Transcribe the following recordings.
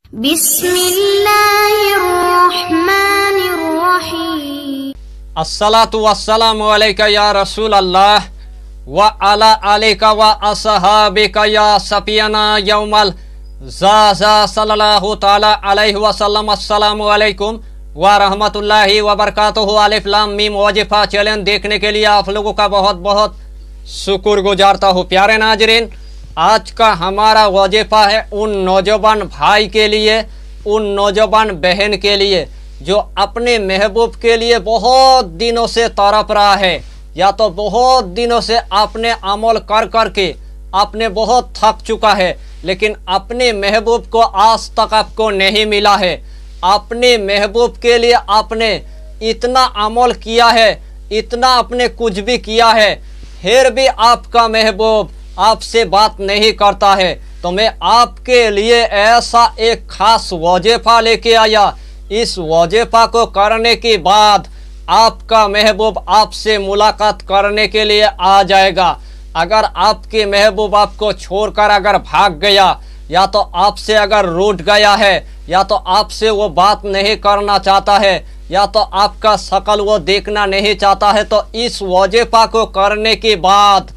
बिस्मिल्लाहिर्रहमानिर्रहीम। अस्सलातु वस्सलामु अलैका या रसूल अल्लाह व अला आलिका व असहाबिका या सफियाना यौमल ज़ाज़ा सल्लल्लाहु ताला अलैहि वसल्लम। अस्सलामु अलैकुम व रहमतुल्लाहि व बरकातुहू। अलिफ लाम मीम वजीफा चैलेंज देखने के लिए आप लोगों का बहुत बहुत शुक्रगुजारता हूँ। प्यारे नाजरीन, आज का हमारा वजीफा है उन नौजवान भाई के लिए, उन नौजवान बहन के लिए जो अपने महबूब के लिए बहुत दिनों से तड़प रहा है, या तो बहुत दिनों से आपने अमल कर कर के आपने बहुत थक चुका है, लेकिन अपने महबूब को आज तक आपको नहीं मिला है। अपने महबूब के लिए आपने इतना अमल किया है, इतना आपने कुछ भी किया है, फिर भी आपका महबूब आपसे बात नहीं करता है। तो मैं आपके लिए ऐसा एक खास वजीफा लेके आया। इस वजीफा को करने के बाद आपका महबूब आपसे मुलाकात करने के लिए आ जाएगा। अगर आपके महबूब आपको छोड़कर अगर भाग गया, या तो आपसे अगर रूठ गया है, या तो आपसे वो बात नहीं करना चाहता है, या तो आपका शकल वो देखना नहीं चाहता है, तो इस वजीफा को करने के बाद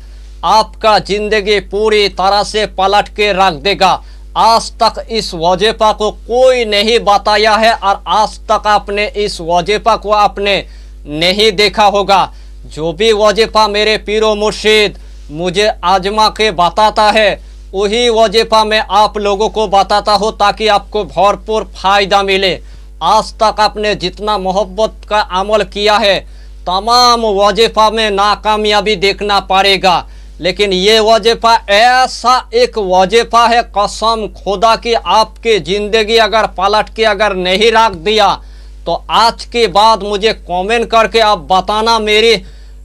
आपका जिंदगी पूरी तरह से पलट के रख देगा। आज तक इस वजीफा को कोई नहीं बताया है और आज तक आपने इस वजीफा को आपने नहीं देखा होगा। जो भी वजीफा मेरे पीरो मुर्शिद मुझे आजमा के बताता है, वही वजीफा मैं आप लोगों को बताता हूँ ताकि आपको भरपूर फायदा मिले। आज तक आपने जितना मोहब्बत का अमल किया है, तमाम वजीफा में नाकामयाबी देखना पड़ेगा, लेकिन ये वजीफा ऐसा एक वजीफा है, कसम खुदा की आपकी ज़िंदगी अगर पलट के अगर नहीं रख दिया तो आज के बाद मुझे कमेंट करके आप बताना मेरी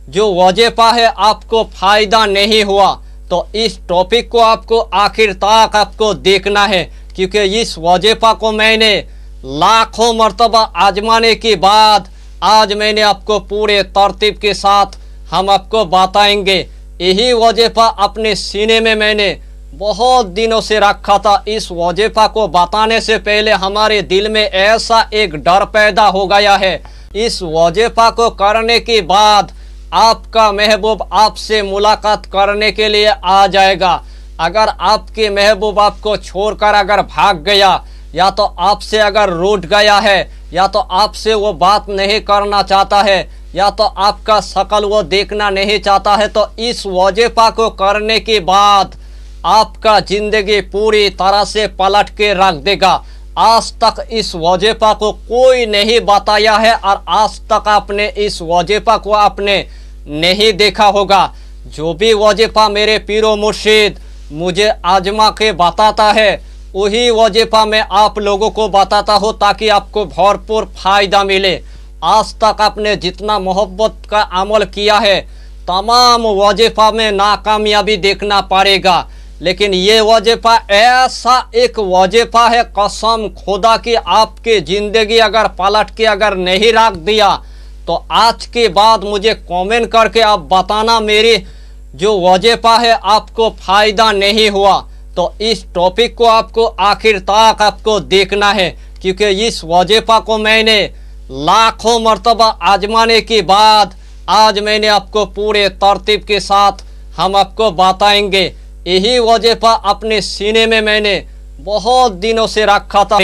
जो वजीफा है आपको फ़ायदा नहीं हुआ। तो इस टॉपिक को आपको आखिर तक आपको देखना है, क्योंकि इस वजीफा को मैंने लाखों मर्तबा आजमाने के बाद आज मैंने आपको पूरे तरतीब के साथ हम आपको बताएंगे। यही वजीफा अपने सीने में मैंने बहुत दिनों से रखा था। इस वजीफा को बताने से पहले हमारे दिल में ऐसा एक डर पैदा हो गया है। इस वजीफा को करने के बाद आपका महबूब आपसे मुलाकात करने के लिए आ जाएगा। अगर आपके महबूब आपको छोड़कर अगर भाग गया, या तो आपसे अगर रूठ गया है, या तो आपसे वो बात नहीं करना चाहता है, या तो आपका शकल वो देखना नहीं चाहता है, तो इस वजीफा को करने के बाद आपका ज़िंदगी पूरी तरह से पलट के रख देगा। आज तक इस वजीफा को कोई नहीं बताया है और आज तक आपने इस वजीफा को आपने नहीं देखा होगा। जो भी वजीफा मेरे पीरो मुर्शिद मुझे आजमा के बताता है, वही वजीफा मैं आप लोगों को बताता हूँ ताकि आपको भरपूर फायदा मिले। आज तक आपने जितना मोहब्बत का अमल किया है, तमाम वजीफा में नाकामयाबी देखना पड़ेगा, लेकिन ये वजीफा ऐसा एक वजीफा है, कसम खुदा की आपकी ज़िंदगी अगर पलट के अगर नहीं रख दिया तो आज के बाद मुझे कमेंट करके आप बताना मेरी जो वजीफा है आपको फ़ायदा नहीं हुआ। तो इस टॉपिक को आपको आखिर तक आपको देखना है, क्योंकि इस वजीफा को मैंने लाखों मर्तबा आजमाने के बाद आज मैंने आपको पूरे तरतीब के साथ हम आपको बताएंगे। यही वजीफा अपने सीने में मैंने बहुत दिनों से रखा था।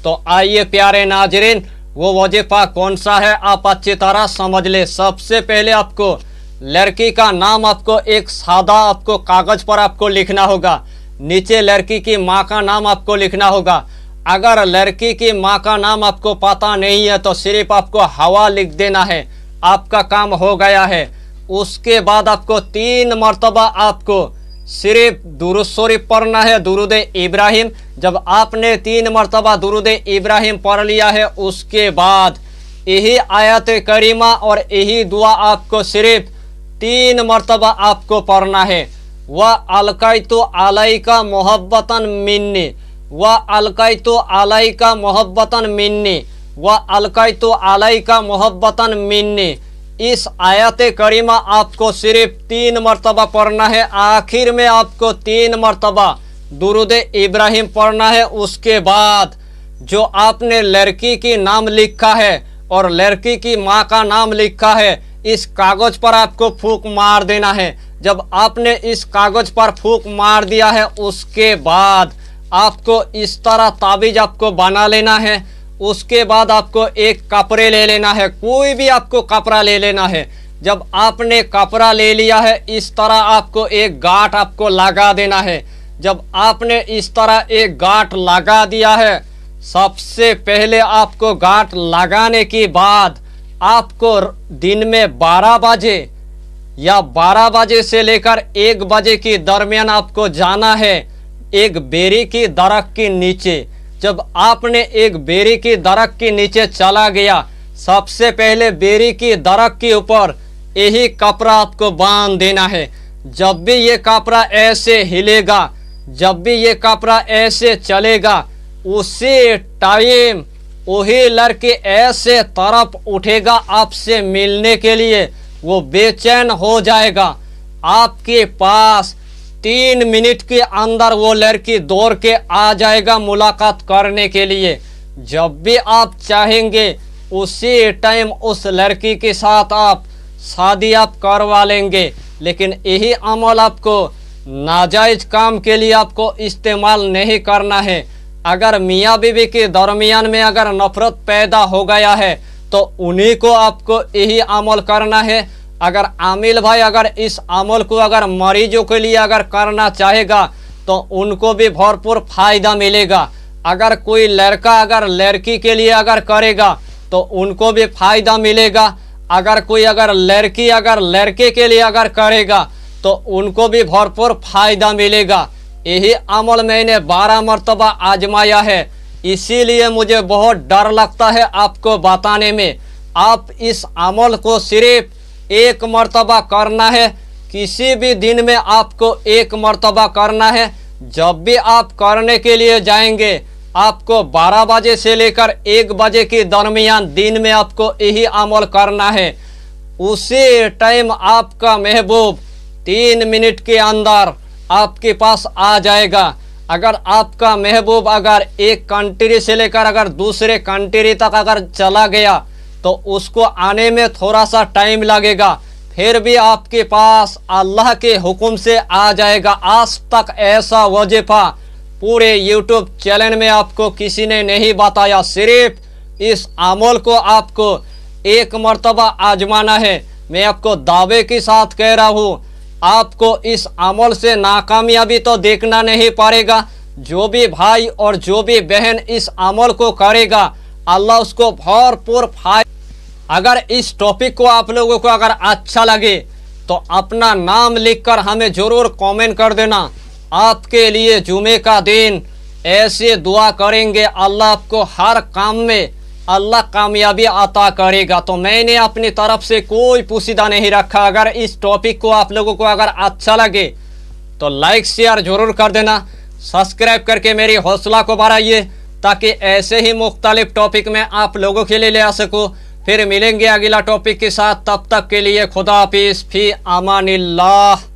तो आइए प्यारे नाजरीन, वो वजीफा कौन सा है आप अच्छी तरह समझ ले। सबसे पहले आपको लड़की का नाम आपको एक सादा आपको कागज़ पर आपको लिखना होगा। नीचे लड़की की माँ का नाम आपको लिखना होगा। अगर लड़की की माँ का नाम आपको पता नहीं है तो सिर्फ आपको हवा लिख देना है, आपका काम हो गया है। उसके बाद आपको 3 मरतबा आपको सिर्फ दुरूद शरीफ पढ़ना है, दुरूद इब्राहिम। जब आपने 3 मरतबा दुरूद इब्राहिम पढ़ लिया है, उसके बाद यही आयत करीमा और यही दुआ आपको सिर्फ 3 मरतबा आपको पढ़ना है। व अलकैतु अलैका मोहब्बतन मिन्नी, व अलकैतु अलैका मोहब्बतन मिन्नी, व अलकैतु अलैका मोहब्बतन मिन्नी। इस आयत करीमा आपको सिर्फ 3 मरतबा पढ़ना है। आखिर में आपको 3 मरतबा दुरूद इब्राहिम पढ़ना है। उसके बाद जो आपने लड़की की नाम लिखा है और लड़की की माँ का नाम लिखा है, इस कागज पर आपको फूंक मार देना है। जब आपने इस कागज पर फूंक मार दिया है, उसके बाद आपको इस तरह ताबीज आपको बना लेना है। उसके बाद आपको एक कपड़े ले लेना है, कोई भी आपको कपड़ा ले लेना है। जब आपने कपड़ा ले लिया है, इस तरह आपको एक गांठ आपको लगा देना है। जब आपने इस तरह एक गांठ लगा दिया है, सबसे पहले आपको गांठ लगाने के बाद आपको दिन में 12 बजे या 12 बजे से लेकर 1 बजे के दरमियान आपको जाना है एक बेरी की दरख्त के नीचे। जब आपने एक बेरी की दरख्त के नीचे चला गया, सबसे पहले बेरी की दरख्त के ऊपर यही कपड़ा आपको बांध देना है। जब भी ये कपड़ा ऐसे हिलेगा, जब भी ये कपड़ा ऐसे चलेगा, उसी टाइम वही लड़के ऐसे तरफ उठेगा आपसे मिलने के लिए। वो बेचैन हो जाएगा। आपके पास 3 मिनट के अंदर वो लड़की दौड़ के आ जाएगा मुलाकात करने के लिए। जब भी आप चाहेंगे उसी टाइम उस लड़की के साथ आप शादी आप करवा लेंगे। लेकिन यही अमल आपको नाजायज काम के लिए आपको इस्तेमाल नहीं करना है। अगर मियाँ बीवी के दरमियान में अगर नफरत पैदा हो गया है, तो उन्हीं को आपको यही अमल करना है। अगर आमिल भाई अगर इस अमल को अगर मरीजों के लिए अगर करना चाहेगा, तो उनको भी भरपूर फायदा मिलेगा। अगर कोई लड़का अगर लड़की के लिए अगर करेगा, तो उनको भी फायदा मिलेगा। अगर कोई अगर लड़की अगर लड़के के लिए अगर करेगा, तो उनको भी भरपूर फायदा मिलेगा। यही अमल मैंने 12 मरतबा आजमाया है, इसीलिए मुझे बहुत डर लगता है आपको बताने में। आप इस अमल को सिर्फ 1 मरतबा करना है, किसी भी दिन में आपको 1 मरतबा करना है। जब भी आप करने के लिए जाएंगे, आपको 12 बजे से लेकर 1 बजे के दरमियान दिन में आपको यही अमल करना है। उसी टाइम आपका महबूब 3 मिनट के अंदर आपके पास आ जाएगा। अगर आपका महबूब अगर एक कंट्री से लेकर अगर दूसरे कंट्री तक अगर चला गया, तो उसको आने में थोड़ा सा टाइम लगेगा, फिर भी आपके पास अल्लाह के हुक्म से आ जाएगा। आज तक ऐसा वजीफा पूरे यूट्यूब चैनल में आपको किसी ने नहीं बताया। सिर्फ इस अमल को आपको 1 मरतबा आजमाना है। मैं आपको दावे के साथ कह रहा हूँ, आपको इस अमल से नाकामयाबी तो देखना नहीं पड़ेगा। जो भी भाई और जो भी बहन इस अमल को करेगा, अल्लाह उसको भरपूर फायदा। अगर इस टॉपिक को आप लोगों को अगर अच्छा लगे, तो अपना नाम लिखकर हमें ज़रूर कमेंट कर देना। आपके लिए जुमे का दिन ऐसे दुआ करेंगे, अल्लाह आपको हर काम में अल्लाह कामयाबी अता करेगा। तो मैंने अपनी तरफ से कोई पोशीदा नहीं रखा। अगर इस टॉपिक को आप लोगों को अगर अच्छा लगे, तो लाइक शेयर जरूर कर देना। सब्सक्राइब करके मेरी हौसला को बढ़ाइए, ताकि ऐसे ही मुख्तलिफ टॉपिक में आप लोगों के लिए ले आ सकूँ। फिर मिलेंगे अगला टॉपिक के साथ, तब तक के लिए खुदा हाफिज़, फी अमानिल्लाह।